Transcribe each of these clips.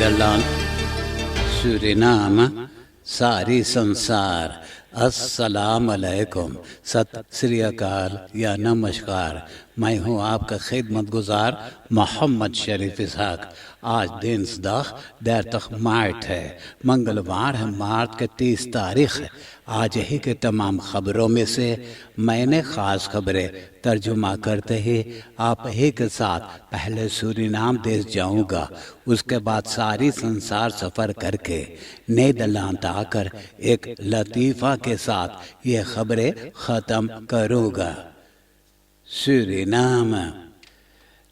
Nederland, Suriname, सारी संसार अस्सलाम अलैकुम, सत श्री अकाल या नमस्कार। मैं हूँ आपका खिदमतगुजार मोहम्मद शरीफ इसहाक। आज दिन 30 मार्च है, मंगलवार है, मार्च के 30 तारीख है। आज ही के तमाम खबरों में से मैंने ख़ास खबरें तर्जुमा करते ही आप ही के साथ पहले सूरीनाम देश जाऊंगा, उसके बाद सारी संसार सफ़र करके नीदरलैंड आकर एक लतीफ़ा के साथ ये खबरें ख़त्म करूंगा। Suriname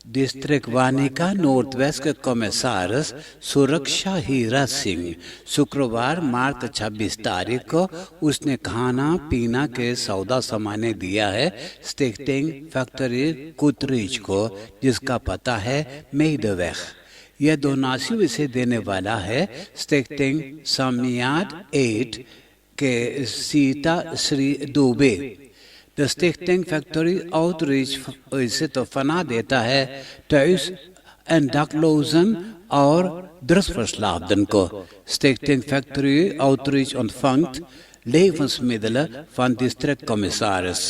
district Vanika north west के कमिश्नर सुरक्षा हीरा सिंह शुक्रवार मार्च 26 तारीख को उसने खाना पीना के सौदा सामान दिया है स्टिक्टिंग फैक्ट्री कुतरीज को, जिसका पता है मेडवेख। यह दोनासी इसे देने वाला है स्टिक्टिंग समियाद 8 के सीता श्री दुबे। द स्टिक्टिंग फैक्ट्री आउटरीच इसे तो फना देता है टॉयस एंड डकलोजन और दृष्टफर्स्लाब्दन को। स्टिक्टिंग फैक्ट्री आउटरीच और फंक्ट लेवंसमिddelen van district commissaris।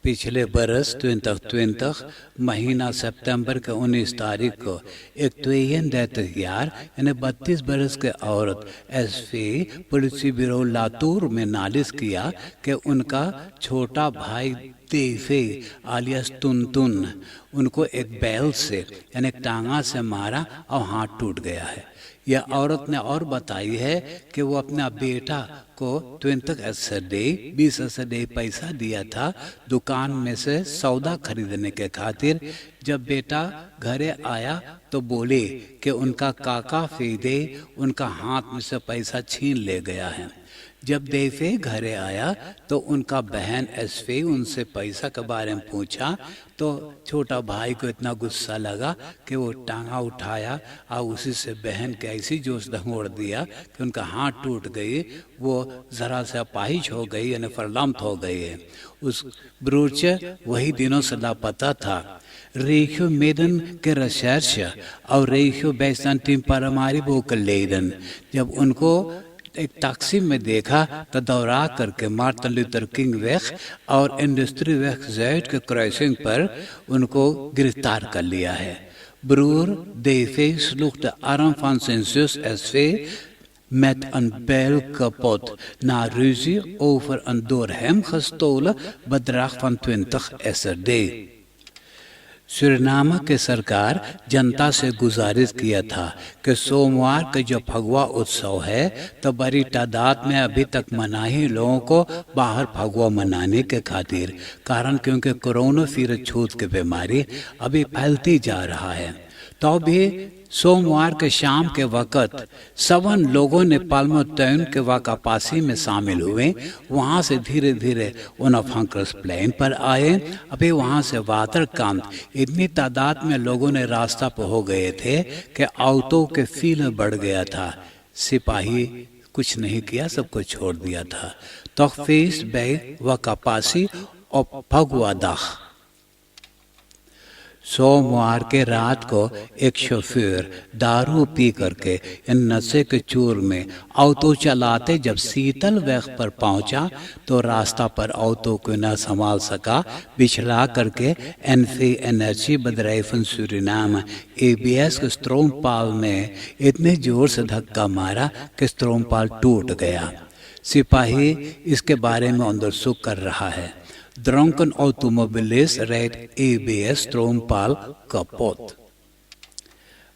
पिछले बरस 2020 महीना सितंबर के 19 तारीख को एक त्वेयन यार यानी 32 बरस के औरत एसपी पुलिस ब्यूरो लातूर में नालिश किया कि उनका छोटा भाई तेफे आलियास तुनतुन उनको एक बैल से यानी एक टांगा से मारा और हाथ टूट गया है। यह औरत ने और बताई है कि वो अपना बेटा को 20 पैसा दिया था दुकान में से सौदा खरीदने के खातिर। जब बेटा घरे आया तो बोले कि उनका काका फेदे उनका हाथ में से पैसा छीन ले गया है। जब देफे घरे आया तो उनका बहन एसफे उनसे पैसा के बारे में पूछा तो छोटा भाई को इतना गुस्सा लगा कि वो टांगा उठाया और उसी से बहन के ऐसी जोश दंगोड़ दिया कि उनका हाथ टूट गई। वो ज़रा से अपाहिज हो गई यानी फरलम्त हो गई है। उस ब्रूच वही दिनों से लापता था। रेखियो मेदन के रिसर्च और रेखियो बैसन टीम परमारी बोकल लेदन जब उनको एक टैक्सी में देखा तो दौड़ा करके मार्टिन लूथर किंग वेख और इंडस्ट्री वेख ज़ाइड के क्रॉसिंग पर उनको गिरफ्तार कर लिया है। ब्रूर देफे sloeg de arm van zijn zus SV met een bijl kapot na ruzie over een door hem gestolen bedrag van 20 SRD। Suriname के सरकार जनता से गुजारिश किया था कि सोमवार के जो फगवा उत्सव है तो बड़ी तादाद में अभी तक मनाही लोगों को बाहर फगवा मनाने के खातिर, कारण क्योंकि कोरोना वायरस छूत की बीमारी अभी फैलती जा रहा है। तो भी सोमवार के शाम के वक़्त 7 लोगों ने पाल्मोटाउन के वाकापासी में शामिल हुए। वहाँ से धीरे धीरे उनफंक्रस प्लेन पर आए। अभी वहाँ से वाटरकांत इतनी तादाद में लोगों ने रास्ता पर हो गए थे कि ऑटो के फील बढ़ गया था। सिपाही कुछ नहीं किया, सबको छोड़ दिया था। तो फेस बे वाकापासी और फगवादाख सोमवार के रात को एक शोफर दारू पी करके नशे के चूर में ऑटो चलाते जब शीतल वेख पर पहुंचा तो रास्ता पर ऑटो को न संभाल सका, बिछला करके एनफी एनर्जी बदराइफन सूरीनाम ABS के स्ट्रोमपाल में इतने जोर से धक्का मारा कि स्ट्रोमपाल टूट गया। सिपाही इसके बारे में अंदरसुख कर रहा है। Dronken automobilist rijdt ABS stroompaal kapot।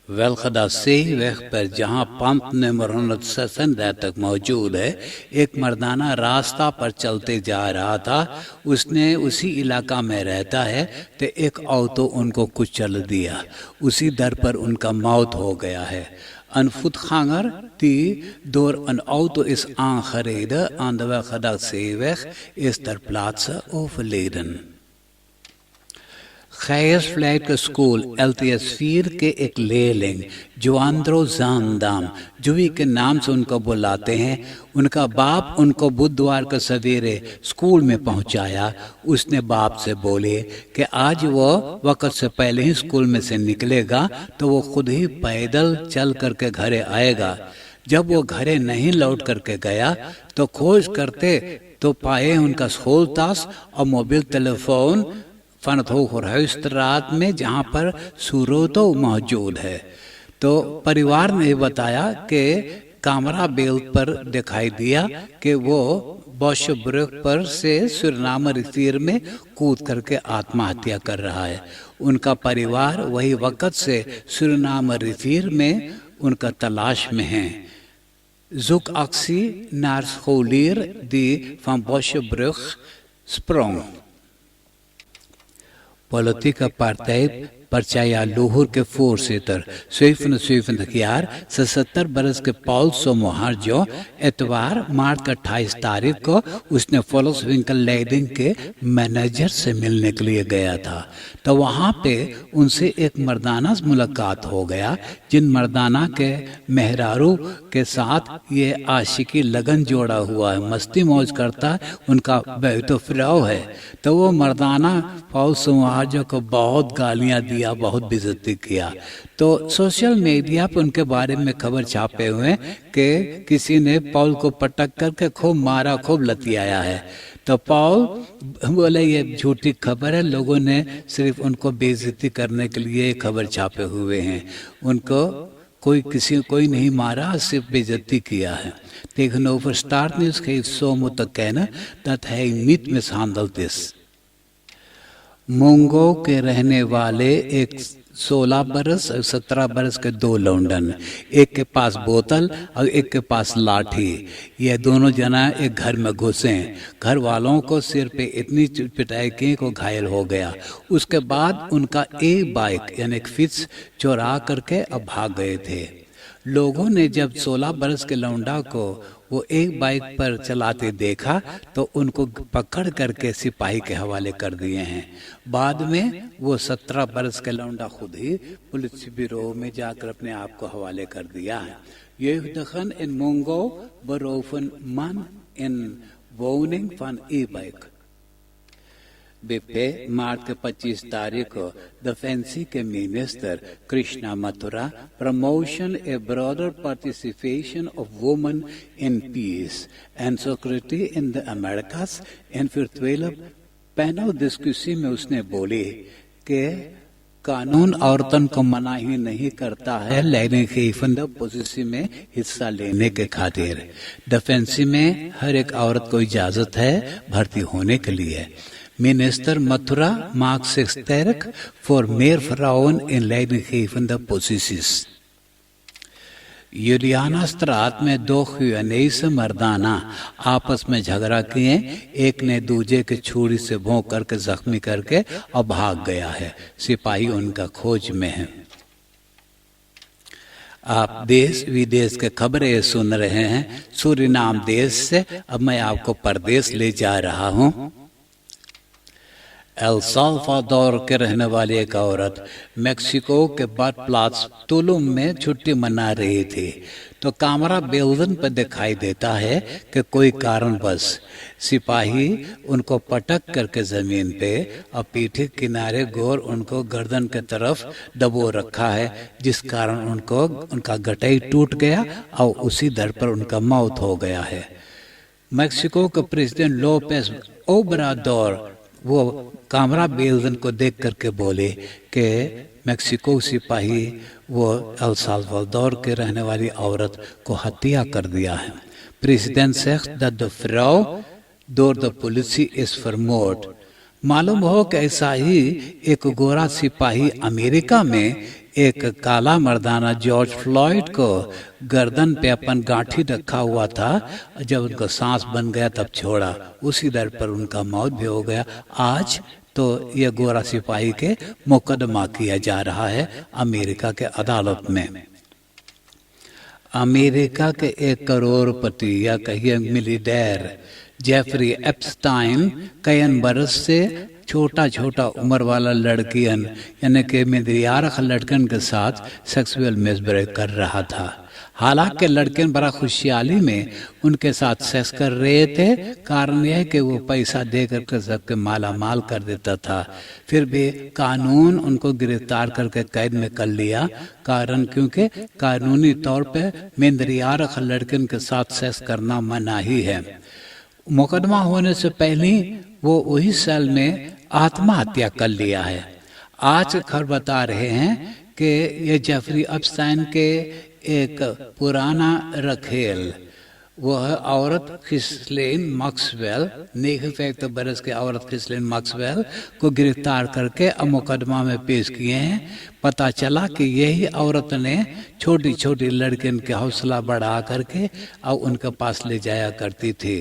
वेलखदा सेवख पर जहां पंप नंबर 167 तक मौजूद है, एक मर्दाना रास्ता पर चलते जा रहा था। उसने उसी इलाका में रहता है तो एक ऑटो उनको कुचल दिया। उसी दर पर उनका मौत हो गया है। Een voetganger die door een auto is aangereden aan de Welgedacht Zeeweg is ter plaatse overleden। Gijs Flight school एल्तियसफीर के एक लेलिंग जुआंद्रो जानदाम जुवी के नाम से उनको बुलाते हैं, उनका बाप उनको बुधवार को सवेरे स्कूल में पहुंचाया। उसने बाप से बोले कि आज वो वक्त से पहले ही स्कूल में से निकलेगा तो वो खुद ही पैदल चल करके घरे आएगा। जब वो घरे नहीं लौट करके गया तो खोज करते तो पाए उनका स्कूलतास और mobile telephone van het Hogerhuisstraat में जहाँ पर सूरोतो मौजूद है। तो परिवार ने बताया कि कामरा बेल पर दिखाई दिया कि वो बॉशब्रुक पर से सुरनाम रिसीर में कूद करके आत्महत्या कर रहा है। उनका परिवार वही वक्त से सुरनाम रिसीर में उनका तलाश में है। Zoekactie naar scholier die van Bosjebrug sprong. Politieke partij Partij Luhur के voorzitter 77 jaar 70 बरस के पॉल सोमोहार जो एतवार मार्च का 28 तारीख को उसने फोल्क्सविंकल लेडिंग के मैनेजर से मिलने के लिए गया था। तो वहाँ पे उनसे एक मर्दाना मुलाकात हो गया, जिन मर्दाना के मेहरारू के साथ ये आशिकी लगन जोड़ा हुआ है, मस्ती मौज करता है, उनका तो फिराव है। तो वो मर्दाना पॉल सोमोहार जो को बहुत गालियाँ दिया, बहुत बेइज्जती किया। तो सोशल मीडिया पे उनके बारे में खबर छापे हुए कि किसी ने पॉल को पटक करके खूब मारा, खूब लतियाया है। तो पॉल बोले ये झूठी खबर है, लोगों ने सिर्फ उनको बेइज्जती करने के लिए खबर छापे हुए हैं, उनको कोई नहीं मारा, सिर्फ बेइज्जती किया है। Tegenover Staartnieuws geeft zo moeten kennen dat hij niet mishandeld is। Mongo के रहने वाले एक 16 बरस और 17 बरस के दो लौंडन, एक के पास बोतल और एक के पास लाठी। ये दोनों जना एक घर में घुसे, घर वालों को सिर पे इतनी पिटाई की को घायल हो गया। उसके बाद उनका एक बाइक यानी एक फिट्स चोरा करके अब भाग गए थे। लोगों ने जब 16 बरस के लौंडा को वो एक बाइक पर चलाते देखा तो उनको पकड़ करके सिपाही के हवाले कर दिए हैं। बाद में वो 17 बरस के लौंडा खुद ही पुलिस बिरो में जाकर अपने आप को हवाले कर दिया है। Jeugdigen in Mongo beroven man in woning van e-bike। BP मार्च के 25 तारीख को डिफेंस के minister Krishna Mathura promotion a broader participation of women in peace and security in the Americas इन virtuele पैनल डिस्कसी में उसने बोले कि कानून औरतन को मना ही नहीं करता है लैंगिक पोजीशन में हिस्सा लेने के खातिर। डिफेंस में हर एक औरत को इजाजत है भर्ती होने के लिए। Minister Mathura maakt zich sterk voor meer vrouwen in leidinggevende posities। यूलियाना स्त्रात में दो गुयानीसे मर्दाना आपस में झगड़ा किए, एक ने दूजे के छुरी से भोंक करके जख्मी करके और भाग गया है। सिपाही उनका खोज में है। आप देश विदेश के खबरें सुन रहे हैं सूरीनाम देश से। अब मैं आपको परदेश ले जा रहा हूँ। एल साल्वाडोर के रहने वाली एक औरत मेक्सिको के बर्थ प्लाट्स तुलुम में छुट्टी मना रही थी तो कैमरा बिल्डिंग पर दिखाई देता है कि कोई कारणवश सिपाही उनको पटक करके जमीन पे और पीठ के किनारे गोर उनको गर्दन के तरफ दबो रखा है, जिस कारण उनको उनका गटाई टूट गया और उसी दर पर उनका मौत हो गया है। मेक्सिको के प्रेसिडेंट लोपेस ओब्राडोर वो कैमरा बेल्जन को देख करके बोले कि मेक्सिको सिपाही वो एल साल्वाडोर के रहने वाली औरत को हत्या कर दिया है। President zegt dat de vrouw door de politie is vermoord। मालूम हो कि ऐसा ही एक गोरा सिपाही अमेरिका में एक काला मर्दाना जॉर्ज फ्लॉयड को गर्दन पे अपन गांठी रखा हुआ था, जब उनको सांस बन गया तब छोड़ा, उसी दर पर उनका मौत भी हो गया। आज तो यह गोरा सिपाही के मुकदमा किया जा रहा है अमेरिका के अदालत में। अमेरिका के 1 करोड़पति या कहिए मिलियनेयर जेफरी एप्स्टाइन कई बरस से छोटा छोटा उम्र वाला लड़कियन यानी कि मेदरियारख लड़कन के साथ सेक्सुअल मिसबिहेव कर रहा था। हालांकि लड़कियन बड़ा खुशहाली में उनके साथ सेक्स कर रहे थे। कारण यह कि वो पैसा दे करके सबके माला माल कर देता था। फिर भी कानून उनको गिरफ्तार करके कैद में कर लिया। कारण क्योंकि कानूनी तौर पे मेदरियारख लड़कियन के साथ सेक्स करना मनाही है। मुकदमा होने से पहले वो वही सेल में आत्महत्या कर लिया है। आज खबर बता रहे हैं कि ये जेफरी एप्स्टाइन के एक पुराना रखेल, वो है औरत खिस्लेन मैक्सवेल, 59 बरस के औरत खिस्लेन मैक्सवेल को गिरफ्तार करके अब मुकदमा में पेश किए हैं। पता चला कि यही औरत ने छोटी छोटी लड़कियों के हौसला बढ़ा करके अब उनके पास ले जाया करती थी।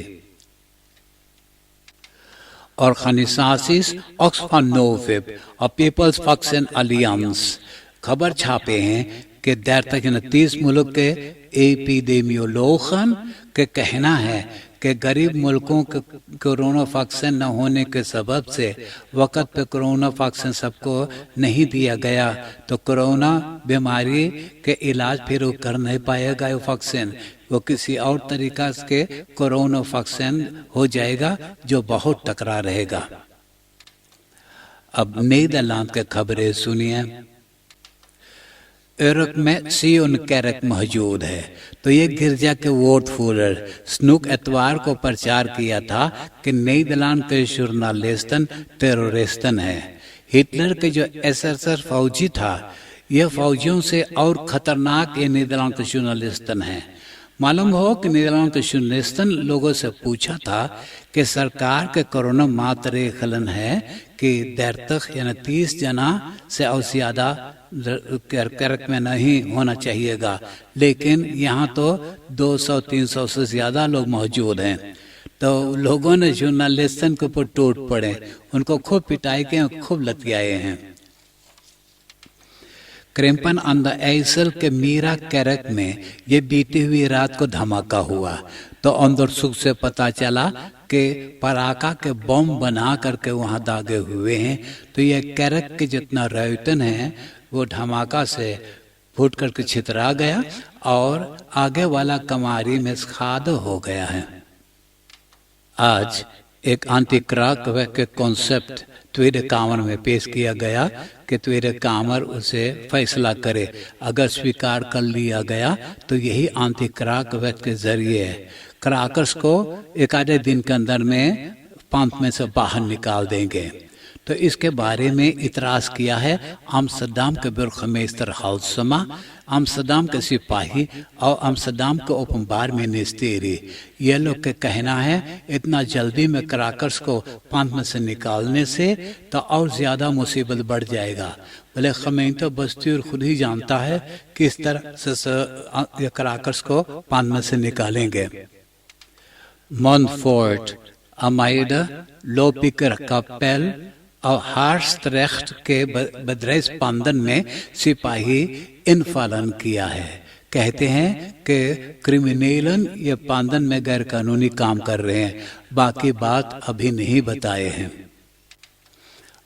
Organisaties Oxfam Novib और पीपल्स फक्सन अलियंस खबर छापे हैं कि देर तक 30 मुल्क के एपिडेमियोलोगन के कहना है कि गरीब मुल्कों के कोरोना वैक्सीन न होने के सबब से वक़्त पे कोरोना वैक्सीन सबको नहीं दिया गया तो कोरोना बीमारी के इलाज फिर वो कर नहीं पाएगा। वो वैक्सीन वो किसी और तरीका से कोरोना वैक्सीन हो जाएगा जो बहुत टकरा रहेगा। अब नीदरलैंड के खबरें सुनिए। यूरोप में सियोन कैरक मौजूद है तो ये गिरजा के वोटफूलर स्नूक एतवार को प्रचार किया था कि नीदरलैंड के जर्नलिस्टन टेररिस्टन है। हिटलर के जो एसएसआर फौजी था यह फौजियों से और खतरनाक ये नीदरलैंड के जर्नलिस्टन है। मालूम हो कि नीदरलैंड के जर्नलिस्टन लोगों से पूछा था कि सरकार के कोरोना मातरे खलन है कि देर तक यानी 30 जना से और ज्यादा करक में नहीं होना चाहिएगा, लेकिन यहाँ तो 200-300 से ज्यादा लोग मौजूद हैं। तो लोगों ने जर्नलिस्टन के ऊपर टूट पड़े, उनको खूब पिटाई के खूब लतियाए हैं। क्रेम्पन ऑन द एसल के मीरा कैरक में ये बीती हुई रात को धमाका हुआ तो अंदर सुख से पता चला कि पराका के बम बना करके वहां दागे हुए हैं। तो ये कैरक के जितना रेवतन है वो धमाका से फूट करके छितरा गया और आगे वाला कमारी में खाद हो गया है। आज एक आंतिक्राक के कॉन्सेप्ट tweede कामर में पेश किया गया कि tweede कामर उसे फैसला करे। अगर स्वीकार कर लिया गया तो यही आंतिक्राक व्यक्त के जरिए क्राकर्स को एक आधे दिन के अंदर में पंप में से बाहर निकाल देंगे। तो इसके बारे में इतराज किया है आमस्टरडम के बुर्गमेस्टर हाउसमा, आमस्टरडम के सिपाही और आमस्टरडम के ओपनबार मिनिस्ट्री। ये लोग के कहना है इतना जल्दी में क्राकर्स को पंप में से निकालने से तो और ज्यादा मुसीबत बढ़ जाएगा। भले खमैनी तो बस्ती खुद ही जानता है किस तरह से क्राकर्स को पंप में से निकालेंगे। मॉन्फोर्ट, अमाइडा, लोपिकर कपेल और हार्स्ट्रेख्ट के बद्रेस पांदन में सिपाही इनफालन किया है। कहते हैं कि क्रिमिनलन ये पांदन में गैर कानूनी काम कर रहे हैं, बाकी बात अभी नहीं बताए हैं।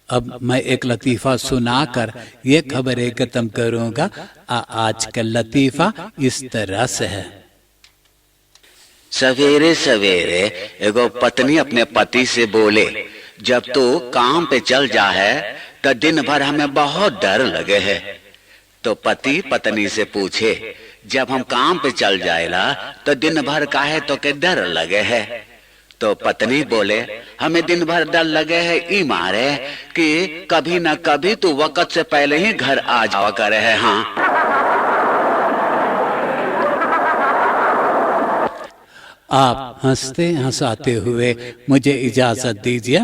अब मैं एक लतीफा सुनाकर ये खबरें खत्म करूंगा। आज का लतीफा इस तरह से है। सवेरे सवेरे एगो पत्नी अपने पति से बोले, जब तू काम पे चल जा है तो दिन भर हमें बहुत डर लगे है। तो पति पत्नी से पूछे, जब हम काम पे चल जाएला तो दिन भर काहे तो के डर लगे है? तो पत्नी बोले, हमें दिन भर डर लगे है ई मारे कि कभी न कभी तू वक्त से पहले ही घर आ जावा करे है। हाँ, आप हंसते हंसाते हुए मुझे इजाजत दीजिए।